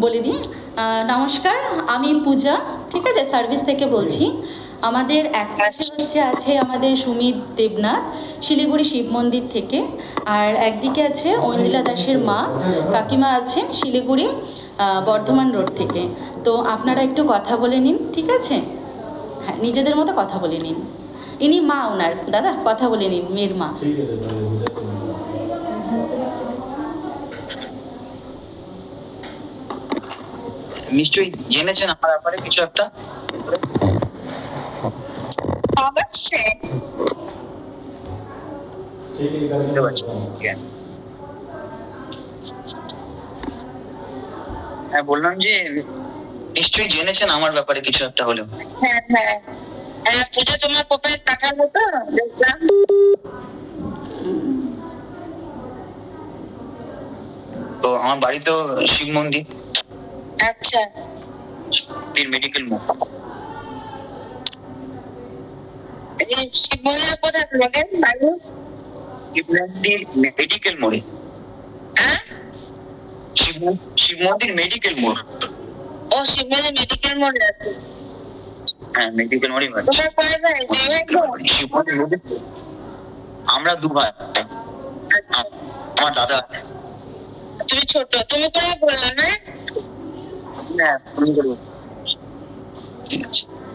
বলে দিই। নমস্কার, আমি পূজা, ঠিক আছে, সার্ভিস থেকে বলছি। আমাদের এক পাশে আছে আমাদের সুমিত দেবনাথ শিলিগুড়ি শিব মন্দির থেকে, আর একদিকে আছে ঐন্দ্রিলা দাসের মা কাকিমা আছেন শিলিগুড়ি বর্ধমান রোড থেকে। তো আপনারা একটু কথা বলে নিন, ঠিক আছে? হ্যাঁ, নিজেদের মতো কথা বলে নিন। ইনি মা, ওনার দাদা, কথা বলে নিন, মেয়ের মা। নিশ্চয়ই জেনেছেন আমার ব্যাপারে কিছু একটা? অবশ্যই। হ্যাঁ, বললাম যে নিশ্চয়ই জেনেছেন আমার ব্যাপারে কিছু একটা হলেও। হ্যাঁ হ্যাঁ হ্যাঁ, পূজা তোমার প্রোফাইল পাঠানো তো দেখলাম। তো আমার বাড়ি তো শিব মন্দির, আচ্ছা, মেডিকেল মোড়। শিব মন্দির কোথায় তোমাদের বাড়ি? শিব মন্দির মেডিকেল মোড়ে। হ্যাঁ, শিব মন্দির মেডিকেল মোড়। ও শিব মন্দির মেডিকেল মোড়ে আছে। হ্যাঁ, মেডিকেল মোড়ই বাড়ি। তোমার কয় ভাই? দুই ভাই তো? শিব মন্দির আমরা দু ভাই। আচ্ছা, আমার দাদা। তুমি ছোট, তুমি করে বললাম। হ্যাঁ, হ্যাঁ, তুমি করবো। ঠিক আছে।